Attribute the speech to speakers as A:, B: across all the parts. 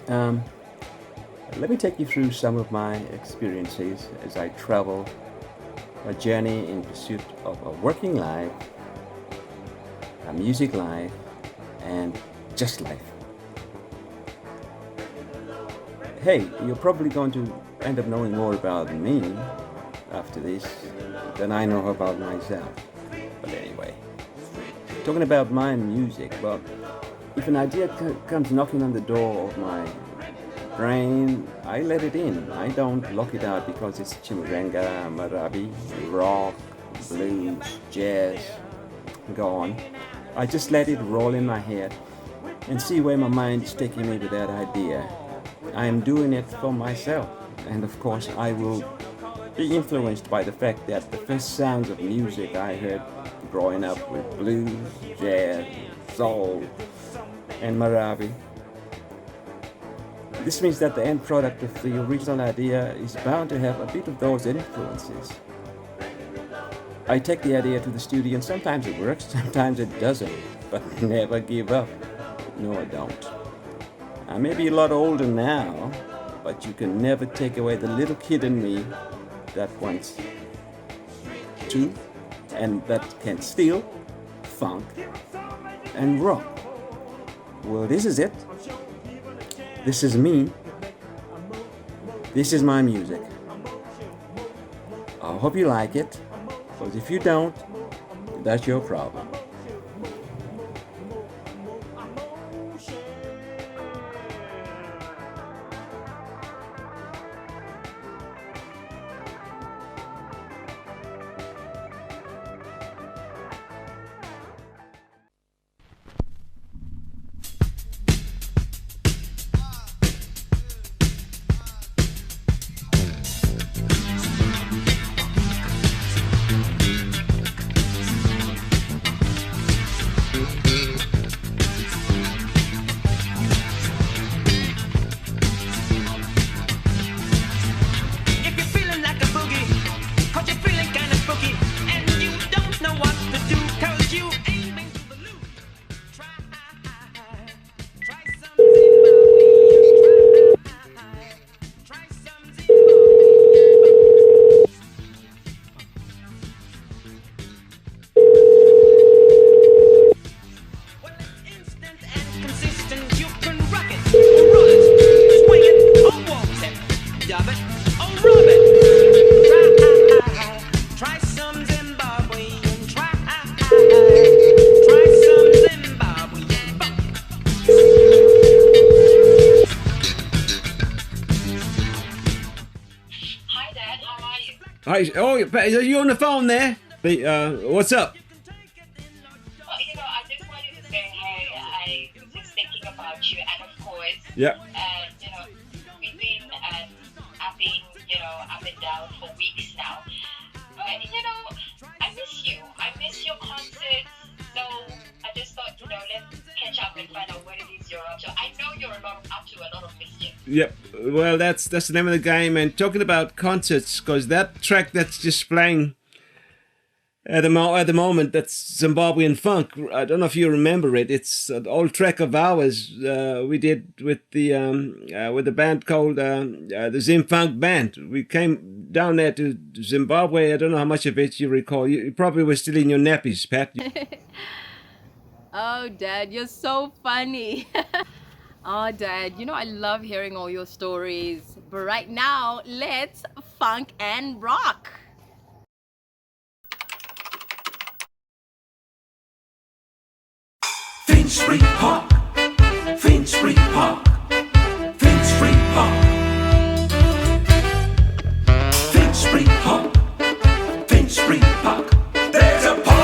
A: Um, Let me take you through some of my experiences as I travel a journey in pursuit of a working life, a music life, and just life. Hey, you're probably going to end up knowing more about me after this than I know about myself. But anyway, talking about my music, well, if an idea comes knocking on the door of my brain, I let it in. I don't lock it out because it's chimurenga, marabi, rock, blues, jazz, go on. I just let it roll in my head and see where my mind is taking me with that idea. I am doing it for myself, and of course, I will be influenced by the fact that the first sounds of music I heard growing up with blues, jazz, soul, and marabi. This means that the end product of the original idea is bound to have a bit of those influences. I take the idea to the studio and sometimes it works, sometimes it doesn't, but never give up. No, I don't. I may be a lot older now, but you can never take away the little kid in me that wants to and that can steal funk and rock. Well, this is it. This is me. This is my music. I hope you like it, because if you don't, that's your problem. Hi, oh, are you on the phone there? What's up?
B: Well, I just wanted to say, hey, I was just thinking about you, and of course,
A: Yeah.
B: We've been, I've been, up and down for weeks now. But, I miss you. I miss your concerts. So I just thought, let's catch up and find out what it is you're up to. I know you're up to a lot of mischief.
A: Yep. Well, that's the name of the game. And talking about concerts, because that track that's just playing at the moment, that's Zimbabwean funk. I don't know if you remember it. It's an old track of ours we did with the band called the Zim Funk Band. We came down there to Zimbabwe. I don't know how much of it you recall. You probably were still in your nappies, Pat.
C: Oh, Dad, you're so funny. Oh, Dad, I love hearing all your stories. But right now, let's funk and rock.
D: Finsbury Park, Finsbury Park, Finsbury Park, Finsbury Park, Finsbury Park. There's a party.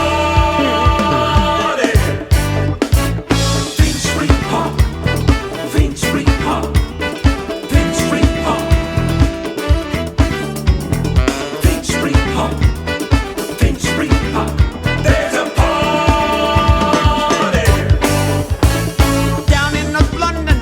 D: Finsbury Park, Finsbury Park, Finsbury Park, Finsbury Park, Finsbury Park. There's a party.
E: Down in North London,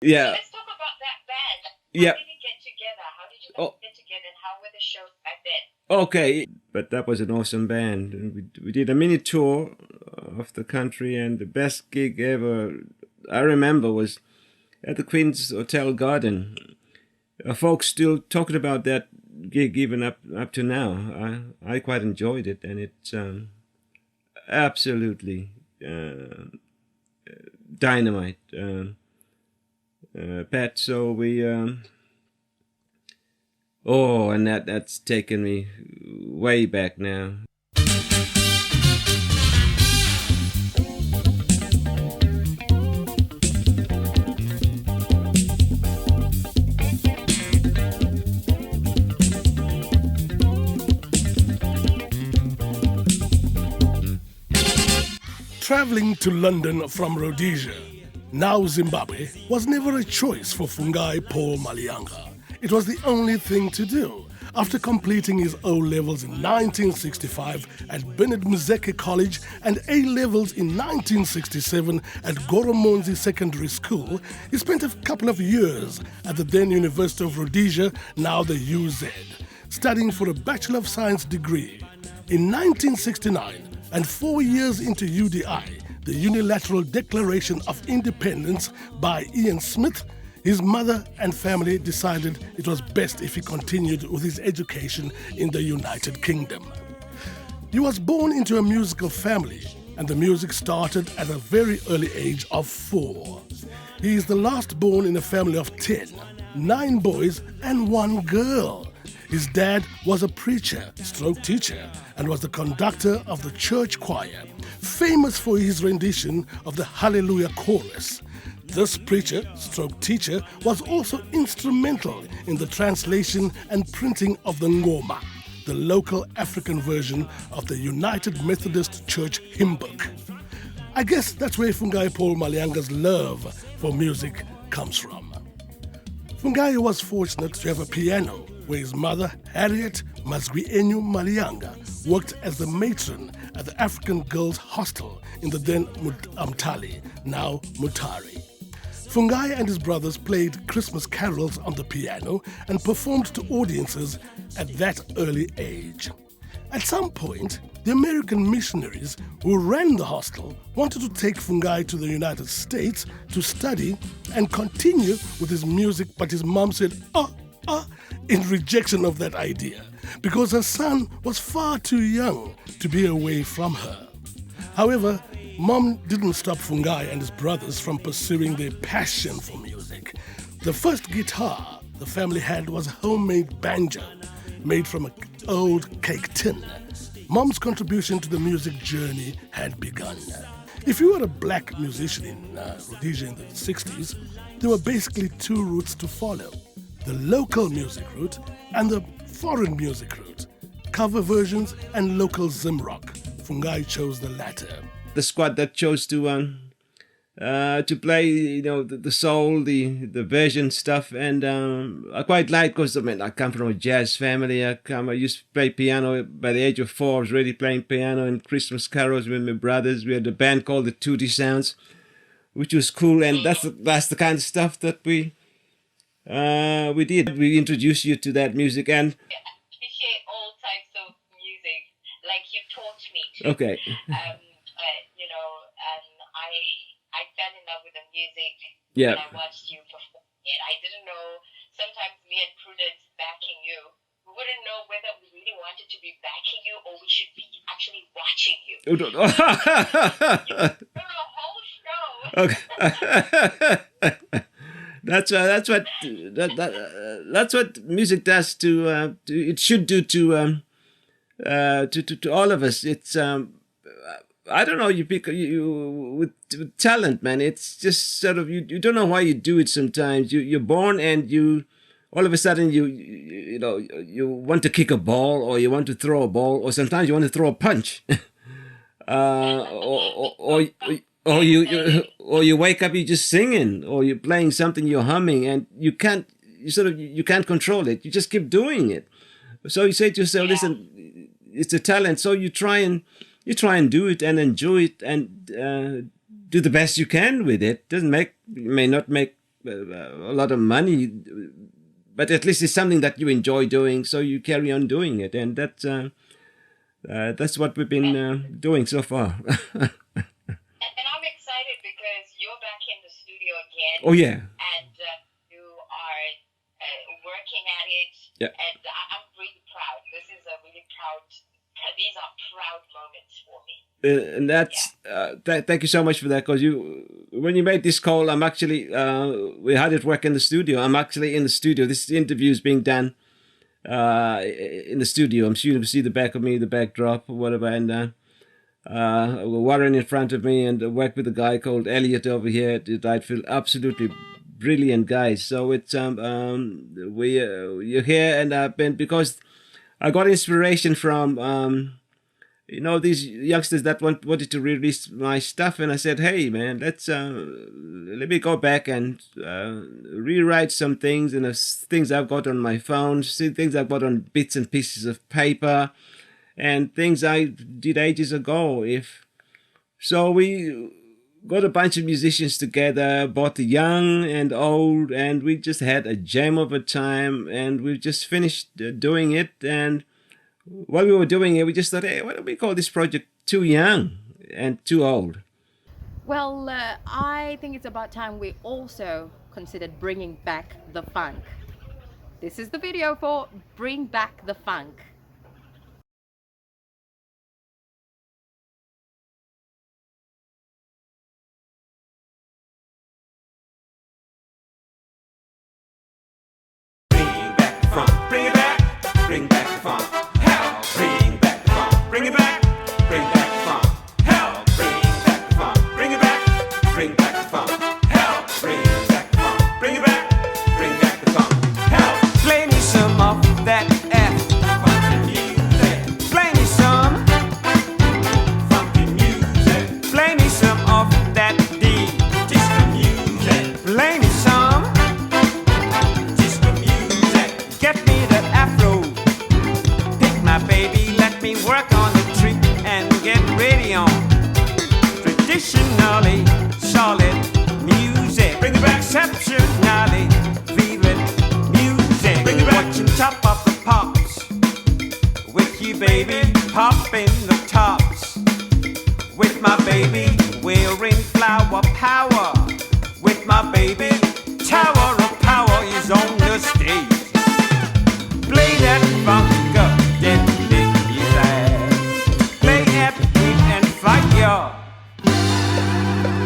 A: Yeah.
B: Let's talk about that band.
A: Yeah.
B: How did you get together? How did you
A: Oh.
B: guys get together, and how were the shows back then?
A: Okay, but that was an awesome band. And we did a mini tour of the country, and the best gig ever I remember was at the Queen's Hotel Garden. Folks still talking about that gig even up to now. I quite enjoyed it, and it's absolutely dynamite, Pat. So we. Oh, and that's taken me way back now.
E: Traveling to London from Rhodesia, now Zimbabwe, was never a choice for Fungai Paul Malianga. It was the only thing to do. After completing his O-levels in 1965 at Bernard Muzeke College and A-levels in 1967 at Goromonzi Secondary School, he spent a couple of years at the then University of Rhodesia, now the UZ, studying for a Bachelor of Science degree. In 1969, and 4 years into UDI, the Unilateral Declaration of Independence by Ian Smith, his mother and family decided it was best if he continued with his education in the United Kingdom. He was born into a musical family, and the music started at a very early age of 4. He is the last born in a family of 10, 9 boys and 1 girl. His dad was a preacher, stroke teacher, and was the conductor of the church choir, famous for his rendition of the Hallelujah Chorus. This preacher, stroke teacher, was also instrumental in the translation and printing of the Ngoma, the local African version of the United Methodist Church hymn book. I guess that's where Fungai Paul Malianga's love for music comes from. Fungai was fortunate to have a piano where his mother, Harriet Mazguienyu Malianga, worked as the matron at the African Girls' Hostel in the then Mtali, now Mutari. Fungai and his brothers played Christmas carols on the piano and performed to audiences at that early age. At some point, the American missionaries who ran the hostel wanted to take Fungai to the United States to study and continue with his music, but his mom said, in rejection of that idea, because her son was far too young to be away from her. However, Mom didn't stop Fungai and his brothers from pursuing their passion for music. The first guitar the family had was a homemade banjo made from an old cake tin. Mom's contribution to the music journey had begun. If you were a black musician in Rhodesia in the 60s, there were basically 2 routes to follow: the local music route and the foreign music route, cover versions and local Zim rock. Fungai chose the latter.
A: The squad that chose to play, the soul, the version stuff, and I quite like, because I come from a jazz family. I used to play piano by the age of 4. I was already playing piano in Christmas carols with my brothers. We had a band called the Tootie Sounds, which was cool, and that's the kind of stuff that we did. We introduced you to that music, and
B: I appreciate all types of music, like you taught me to.
A: okay.
B: I fell in love with the music
A: Yeah.
B: when I watched you perform it. I didn't know, sometimes me and Prudence backing you, we wouldn't know whether we really wanted to be backing you or we should be actually watching you. You do the whole show.
A: Okay. That's what music does to it should do to all of us. It's I don't know, you with talent, man. It's just sort of you don't know why you do it sometimes. You're born and you all of a sudden you want to kick a ball, or you want to throw a ball, or sometimes you want to throw a punch. Or you wake up, you're just singing, or you're playing something, you're humming, and you can't control it. You just keep doing it. So you say to yourself, listen, it's a talent. So you try and do it and enjoy it and do the best you can with it. May not make a lot of money, but at least it's something that you enjoy doing, so you carry on doing it, and that's what we've been doing so far.
B: And I'm excited because you're back in the studio again.
A: Oh yeah.
B: And you are working at it.
A: Yeah.
B: And I'm really proud. This is a really proud. These are proud moments for me.
A: And that's thank you so much for that, because when you made this call, I'm actually we had it work in the studio. I'm actually in the studio. This interview is being done in the studio. I'm sure you see the back of me, the backdrop or whatever, and Warren in front of me, and I worked with a guy called Elliot over here I feel absolutely brilliant guys. So it's you're here, and I've been, because I got inspiration from these youngsters that wanted to release my stuff, and I said, hey man, let me go back and rewrite some things, and things I've got on my phone, things I've got on bits and pieces of paper, and things I did ages ago. So we got a bunch of musicians together, both young and old, and we just had a jam of a time, and we just finished doing it. And while we were doing it, we just thought, hey, why don't we call this project Too Young and Too Old?
C: Well, I think it's about time we also considered bringing back the funk. This is the video for Bring Back the Funk.
D: Bring it back, bring back the funk. Help, bring back the funk. Bring it back, bring back the funk. Help, bring back the funk. Bring it back, bring back the funk. Help, bring back the funk. Bring it back, bring back the funk. Help, play me some of that F funky music. Play me some funky music. Play me some of that D disco music. Play me some disco music. Get me that Afro. Pick my baby, let me work on the tree and get ready on traditionally solid music. Bring it back, exceptionally vivid music. Bring it back, watching Top of the Pops with you, baby, popping the tops with my baby, wearing flower power with my baby. Tower of Power is on the stage. Play that funk up, then music. Play it with and fire.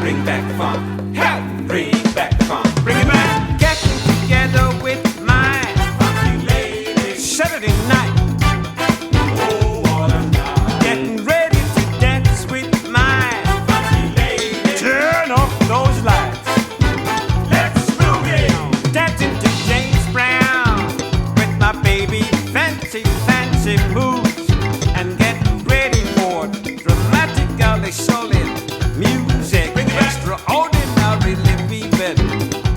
D: Bring back the funk. Help, bring back the funk. Bring it back. Getting together with my funky ladies. Saturday night. Oh, what a night. Getting ready to dance with my funky ladies. Turn off those lights. Let's move it. Dancing to James Brown with my baby. Fancy, fancy moves. And get ready for dramatically solid music. Extraordinary vivid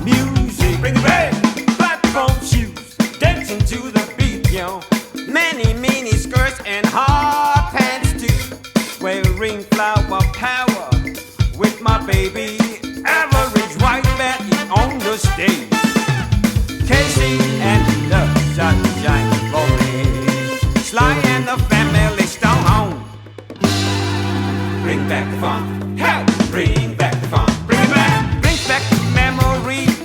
D: music. Bring it back. Platform shoes. Dancing to the beat, yo. Many mini skirts and hard pants too. Wearing flower power with my baby. Average white Betty on the stage. Casey and the Sunshine Glory. Sly and the family stone home. Bring back the funk. Help, bring back the funk. Bring it back. Bring back the memories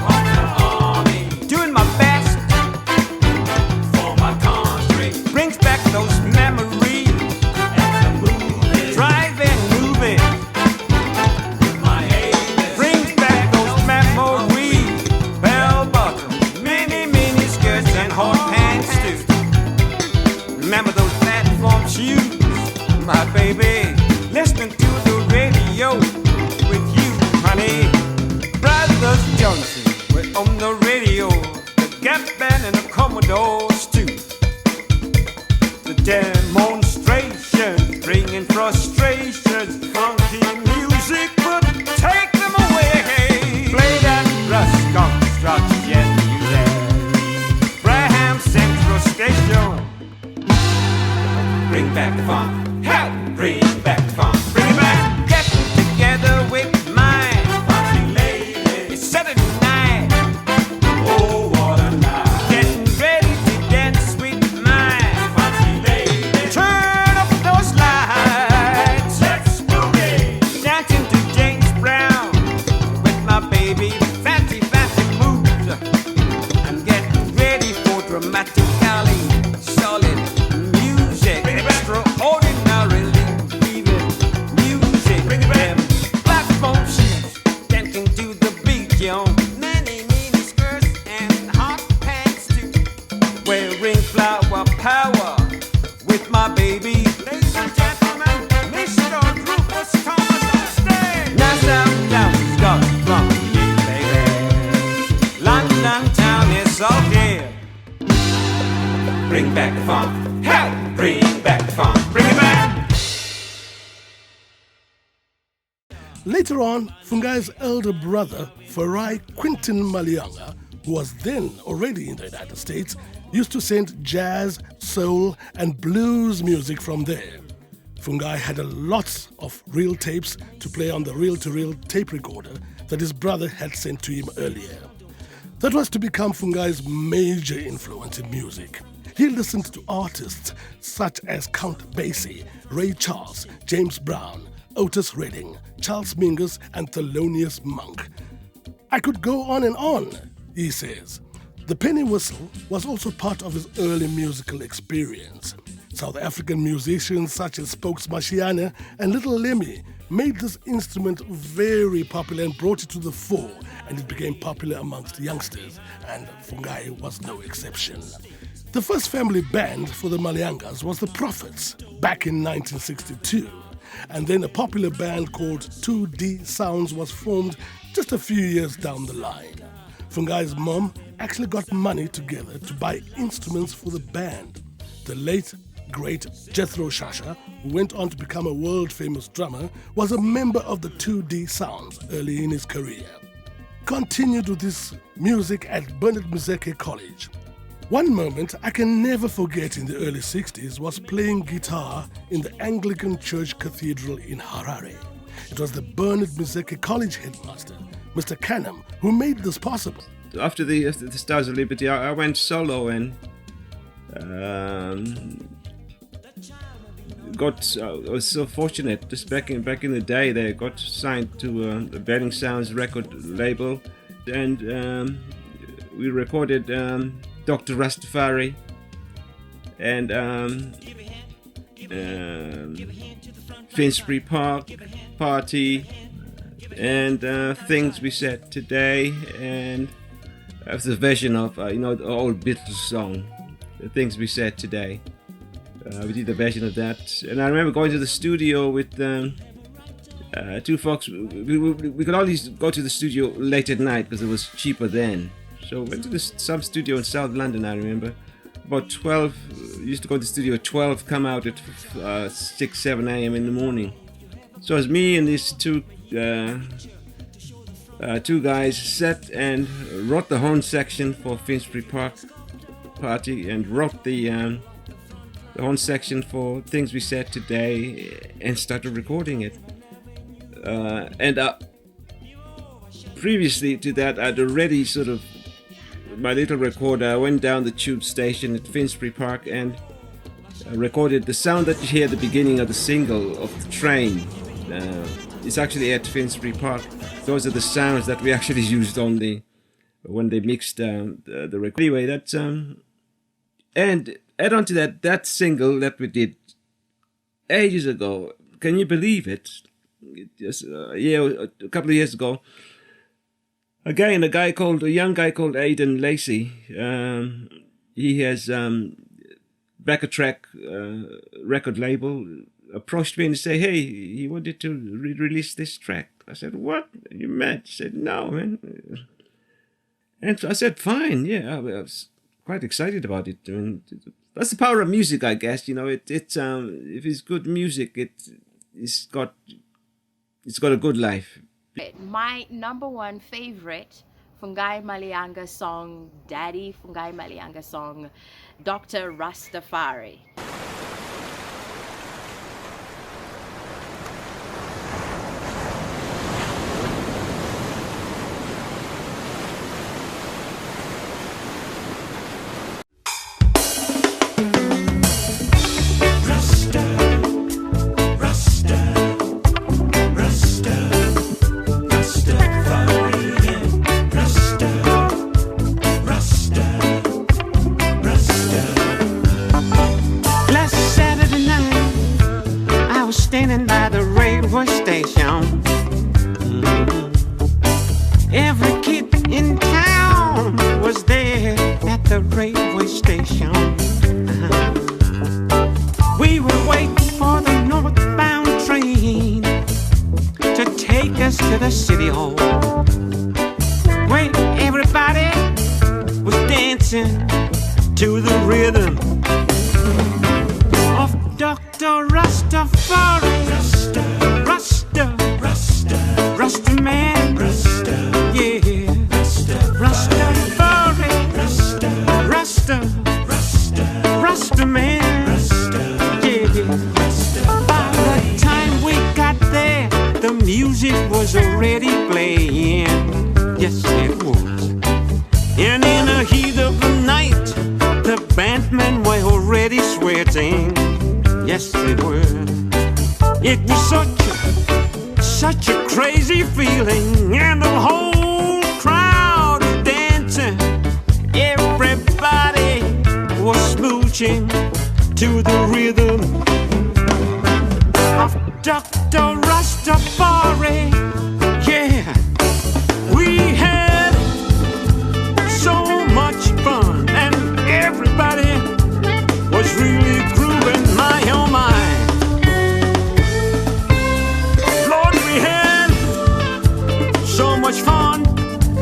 D: of the army. Doing my best for my country. Brings back those memories and the movies. Driving movies with my A-list. Brings back those memories. Bell bottoms, mini skirts and hard pants too. Remember those platform shoes, my baby. Listening to on many mini skirts and hot pants too. Wearing flower power with my baby. Ladies and gentlemen, Mr. Rufus Thomas on stage. Now Southtown's got funk, baby. London town is all here. Bring back the funk. Help! Bring back the funk. Bring it back.
E: Later on, Fungai's elder brother, Farai Quintin Malianga, who was then already in the United States, used to send jazz, soul, and blues music from there. Fungai had a lot of reel tapes to play on the reel-to-reel tape recorder that his brother had sent to him earlier. That was to become Fungai's major influence in music. He listened to artists such as Count Basie, Ray Charles, James Brown, Otis Redding, Charles Mingus, and Thelonious Monk. I could go on, he says. The penny whistle was also part of his early musical experience. South African musicians such as Spokes Mashiane and Little Lemmy made this instrument very popular and brought it to the fore, and it became popular amongst youngsters, and Fungai was no exception. The first family band for the Maliangas was the Prophets back in 1962. And then a popular band called 2D Sounds was formed just a few years down the line. Fungai's mom actually got money together to buy instruments for the band. The late, great Jethro Shasha, who went on to become a world-famous drummer, was a member of the 2D Sounds early in his career. Continued with his music at Bernard Muzeke College. One moment I can never forget in the early 60s was playing guitar in the Anglican Church Cathedral in Harare. It was the Bernard Muzeke College headmaster, Mr. Canham, who made this possible.
A: After the Stars of Liberty, I went solo and I was so fortunate. Just back in the day, they got signed to the Bearing Sounds record label, and we recorded Dr. Rastafari and Finsbury Park Party and Things We Said Today, and the version of the old Beatles song, The Things We Said Today. We did a version of that, and I remember going to the studio with two folks. We could always go to the studio late at night because it was cheaper then. So went to some studio in South London, I remember. About 12, used to go to the studio at 12, come out at 6, 7 a.m. in the morning. So it was me and these two guys sat and wrote the horn section for Finsbury Park Party and wrote the horn section for Things We Said Today and started recording it. Previously to that, I'd already sort of my little recorder. I went down the tube station at Finsbury Park and recorded the sound that you hear at the beginning of the single of the train. It's actually at Finsbury Park. Those are the sounds that we actually used on when they mixed the record. Anyway, that's and add on to that single that we did ages ago. Can you believe it? Just a couple of years ago. Again, a young guy called Aidan Lacey. He has Back-A-Track record label approached me and said, "Hey, he wanted to release this track." I said, "What? Are you mad?" He said, "No, man." And I said, "Fine, yeah." I was quite excited about it. I mean, that's the power of music, I guess. It's if it's good music, it's got a good life.
C: My number one favorite Fungai Malianga song, Daddy Fungai Malianga song, Dr. Rastafari.
D: dancing to the rhythm of Dr. Rastafari. Rasta man, yeah. Rastafari, Rasta man, yeah. By the time we got there, the music was already playing. Yes, it was. And in the heat of the night, the bandmen were already sweating. Yes, they were. It was such a crazy feeling, and the whole crowd was dancing. Everybody was smooching to the rhythm of Dr. Rastafari. Yeah, we had so much fun, and everybody was really grooving. My oh my. So much fun,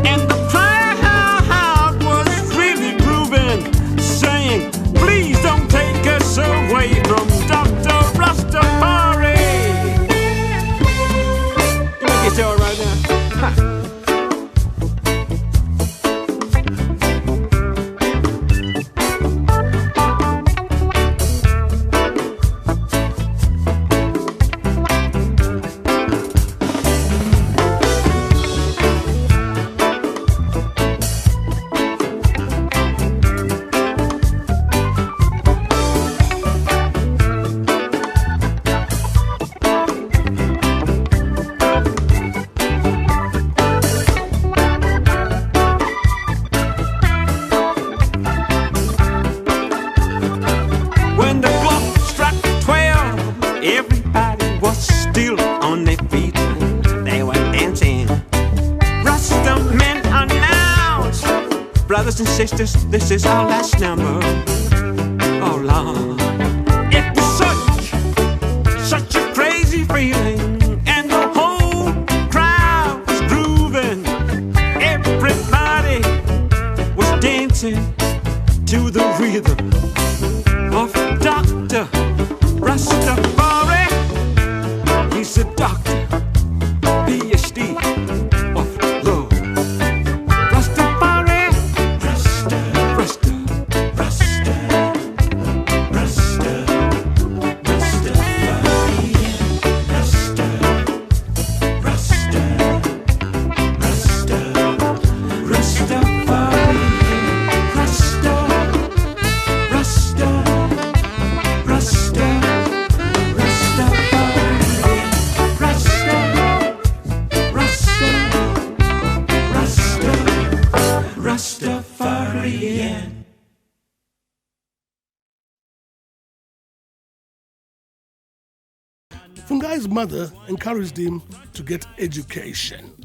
D: and the crowd was really grooving, saying, please don't take us away from Dr. Rastafari. Give me a guitar right now. Ha. Brothers and sisters, this is our last number. Oh Lord, it was such a crazy feeling, and the whole crowd was grooving. Everybody was dancing to the rhythm of Dr. Rastafari. He's a doctor, PhD of love.
E: Fungai's mother encouraged him to get education.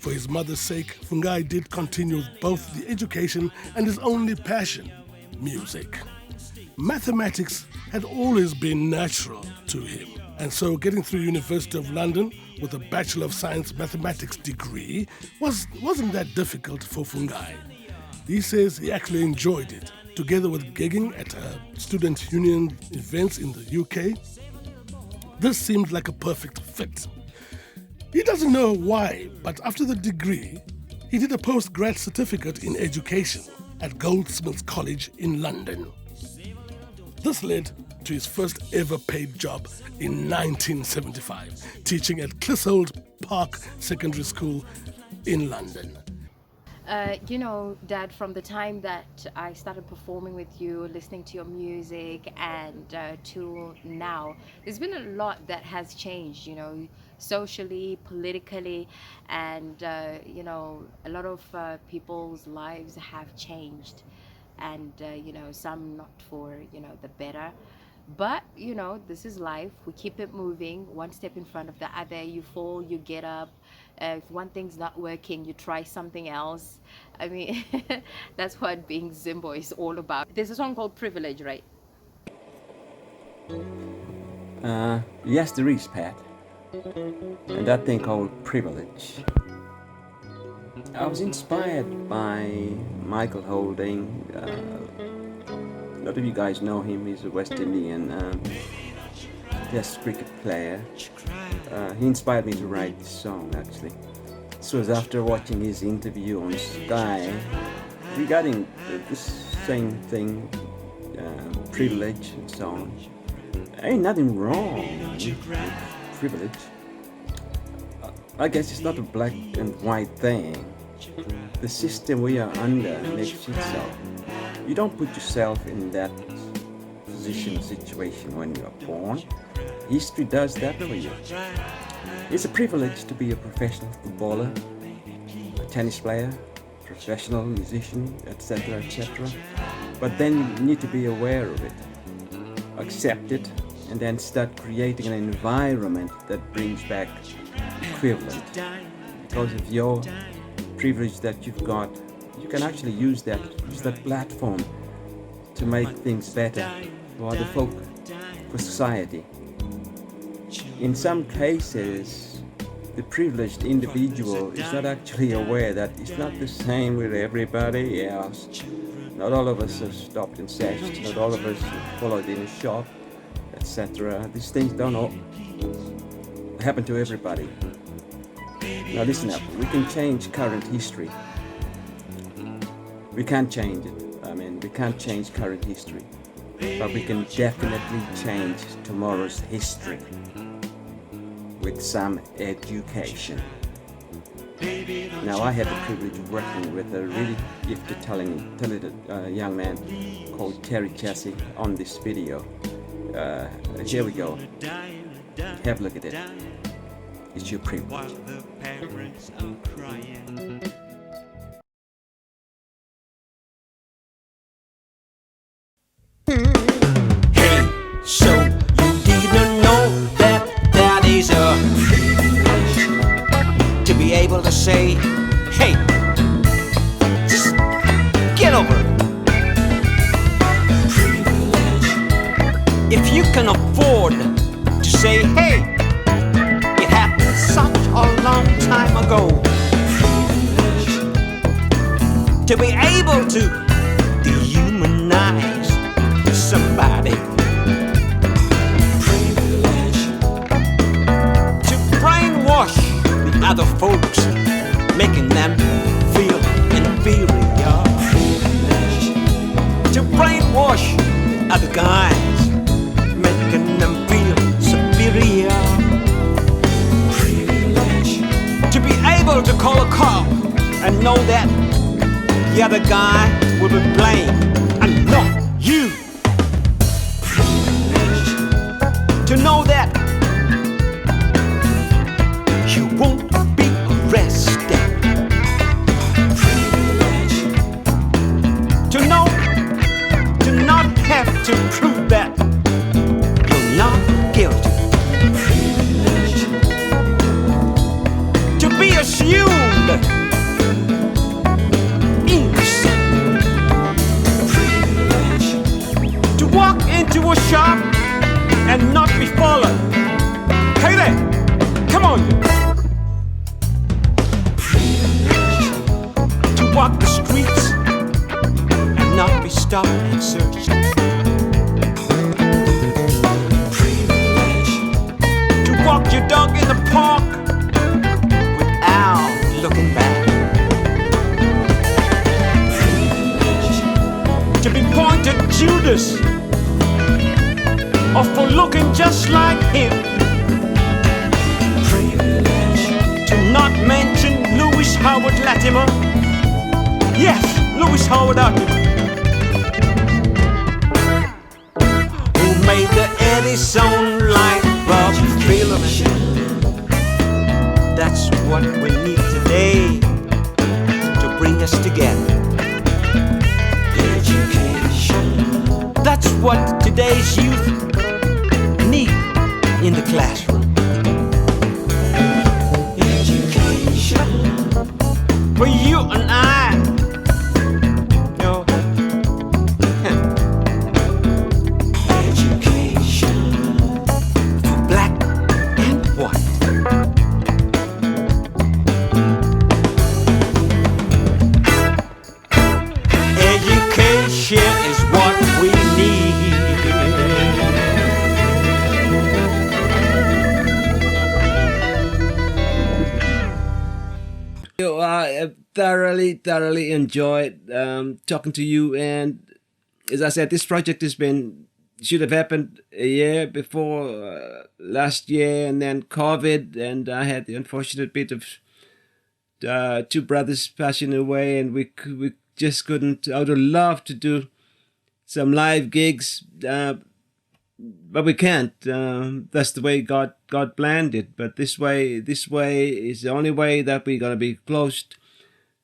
E: For his mother's sake, Fungai did continue with both the education and his only passion, music. Mathematics had always been natural to him, and so getting through University of London with a Bachelor of Science Mathematics degree wasn't that difficult for Fungai. He says he actually enjoyed it, together with gigging at student union events in the UK. This seemed like a perfect fit. He doesn't know why, but after the degree, he did a postgrad certificate in education at Goldsmiths College in London. This led to his first ever paid job in 1975, teaching at Clissold Park Secondary School in London.
C: Dad, from the time that I started performing with you, listening to your music, and to now, there's been a lot that has changed, socially, politically, and, a lot of people's lives have changed. And, some not for, the better. But, this is life. We keep it moving, one step in front of the other. You fall, you get up. If one thing's not working, you try something else. I mean, that's what being Zimbo is all about. There's a song called Privilege, right?
A: Yes, there is, Pat. And that thing called privilege. I was inspired by Michael Holding. A lot of you guys know him. He's a West Indian Test cricket player. He inspired me to write this song, actually. This was after watching his interview on Sky regarding this same thing, privilege and so on. Ain't nothing wrong with privilege. I guess it's not a black and white thing. The system we are under makes it so. You don't put yourself in that position or situation when you are born. History does that for you. It's a privilege to be a professional footballer, a tennis player, professional musician, etc., etc. But then you need to be aware of it, accept it, and then start creating an environment that brings back equivalent. Because of your privilege that you've got, you can actually use that platform to make things better for other folk, for society. In some cases, the privileged individual is not actually aware that it's not the same with everybody else. Not all of us have stopped in sex, not all of us have followed in a shop, etc. These things don't all happen to everybody. Now listen up, we can change current history. We can't change it. We can't change current history. But we can definitely change tomorrow's history with some education. Now I had the privilege of working with a really gifted, talented young man called Terry Chassie on this video. Here we go. Have a look at it. It's your privilege.
D: While the parents are crying. Hey, so you didn't know that is a privilege to be able to say, hey, just get over it. Privilege. If you can afford to say, hey, it happened such a long time ago. Privilege. To be able to dehumanize somebody. Privilege. To brainwash the other folks, making them feel inferior. Privilege. To brainwash the other guys, making them feel superior. Privilege. To be able to call a cop and know that the other guy will be blamed and not you. To know that you won't be arrested. Privilege. To know, to not have to prove that you're not guilty. Privilege. To be assumed innocent. Privilege. To walk into a shop and not be followed. Hey there, come on. Privilege. To walk the streets and not be stopped and searched. Privilege. To walk your dog in the park without looking back. Privilege. To be pointed Judas or for looking just like him. Privilege. To not mention Louis Howard Latimer. Yes, Louis Howard Latimer. Who made the Edison light bulb filament. That's what we need today to bring us together. Education. That's what today's youth need in the classroom. Education. For you and I, you know. Education. For black and white.
F: So I thoroughly enjoyed talking to you. And as I said, this project should have happened a year before last year, and then COVID, and I had the unfortunate bit of two brothers passing away, and we just couldn't. I would have loved to do some live gigs, but we can't. That's the way God planned it. But this way is the only way that we're gonna be close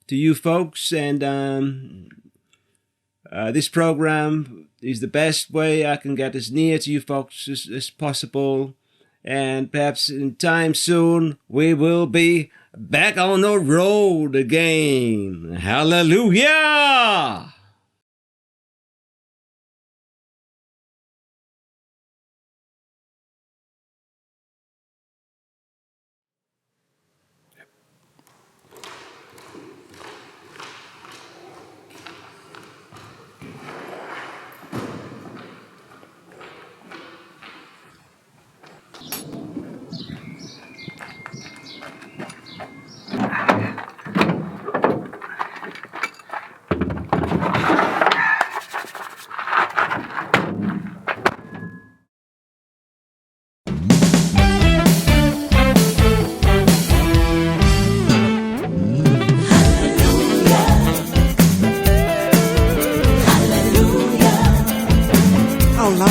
F: to you folks, and this program is the best way I can get as near to you folks as possible. And perhaps in time soon we will be back on the road again. Hallelujah!
D: Oh Lord.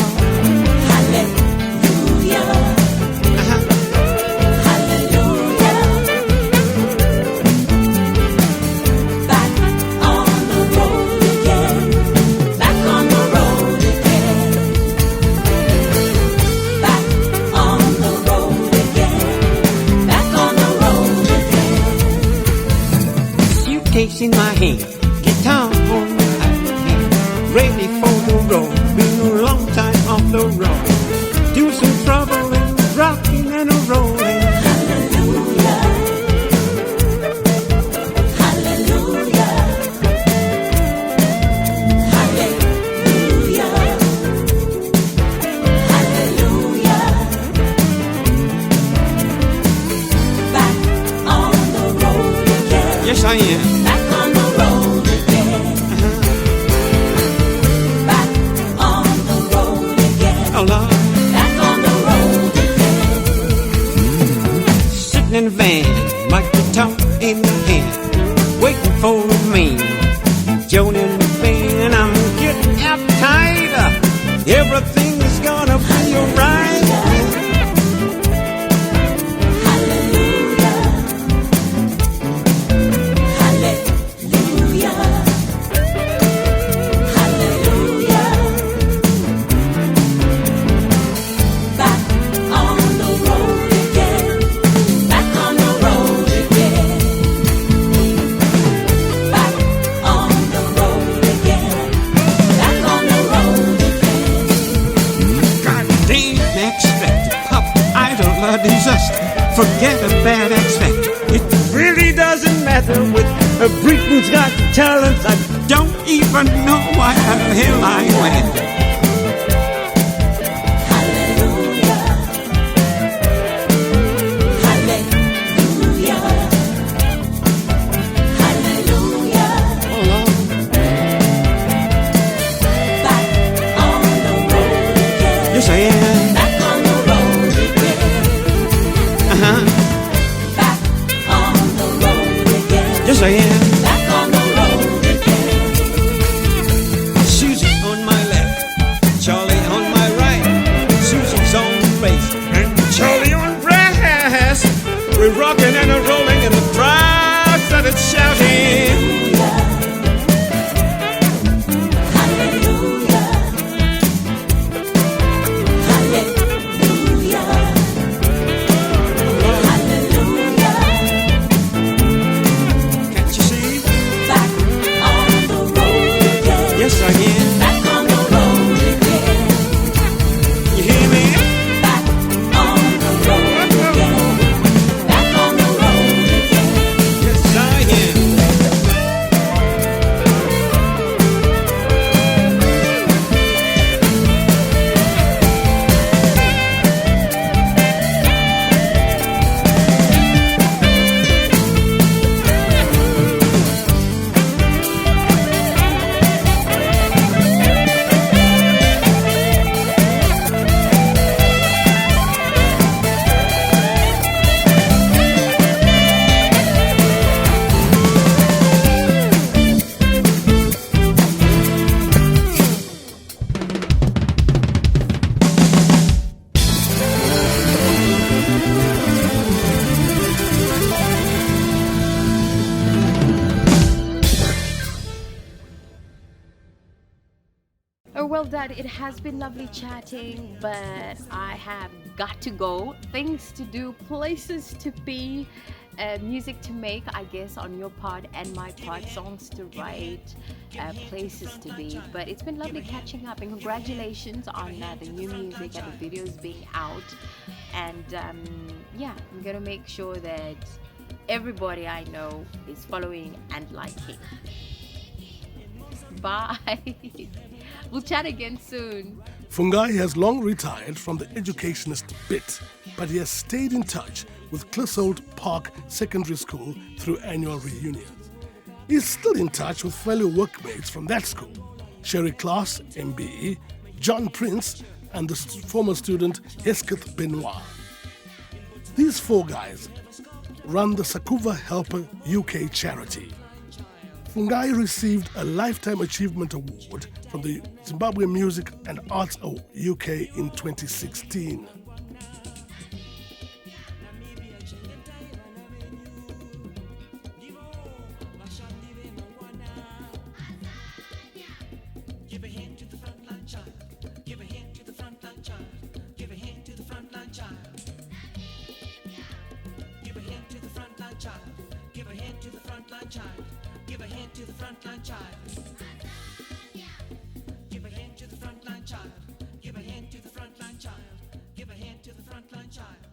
D: Suitcase in my hand, guitar on my hand, ready for the road. Been a long time off the road. Do some trouble and rocking and a rolling.
G: Hallelujah. Hallelujah. Hallelujah. Hallelujah. Back on the road again.
D: Yes, I am.
G: Back on the road again. Back on the road again.
D: Oh Lord.
G: Back on the road again.
D: Sitting in the van, my guitar in the hand, waiting for me. Joining the band, I'm getting uptight. Everything is gonna be alright.
G: Hallelujah. Hallelujah. Hallelujah. Back on the road again. Back on the road again. Back on the road again. Back on the road again.
D: God damn expected pop idol a disaster. Forget a bad X Factor. It really doesn't matter with Britain's Got Talent. I don't even know why the hell I went.
G: Hallelujah. Hallelujah. Hallelujah.
D: Oh Lord.
G: Back on the road again.
D: Yes, I am.
G: Back on the road again.
D: Uh-huh.
G: Back on the road again.
D: Yes, I am.
G: Back on the road again.
D: Susie on my left, Charlie on my right. Susie's on bass and Charlie on brass. We're rocking and a rolling and the crowd started shouting.
G: Hallelujah. Hallelujah. Hallelujah.
D: Can't you see?
C: So, well, Dad, it has been lovely chatting, but I have got to go. Things to do, places to be, music to make, I guess, on your part and my part, songs to write, places to be. But it's been lovely catching up, and congratulations on the new music and the videos being out. And yeah, I'm gonna make sure that everybody I know is following and liking. Bye. We'll chat again soon.
E: Fungai has long retired from the educationist bit, but he has stayed in touch with Clissold Park Secondary School through annual reunions. He is still in touch with fellow workmates from that school, Sherry Klaas, MBE, John Prince, and the former student Hesketh Benoit. These four guys run the Sakuva Helper UK charity. Fungai received a Lifetime Achievement Award from the Zimbabwe Music and Arts UK in 2016.
G: Give a hand to the frontline child. Give a hand to the frontline child. Give a hand to the frontline child. Give a hand to the frontline child. Give a hand to the frontline child. Give a hand to the frontline child. Give a hand to the frontline child. Give a hand to the frontline child. Give a hand to the frontline child.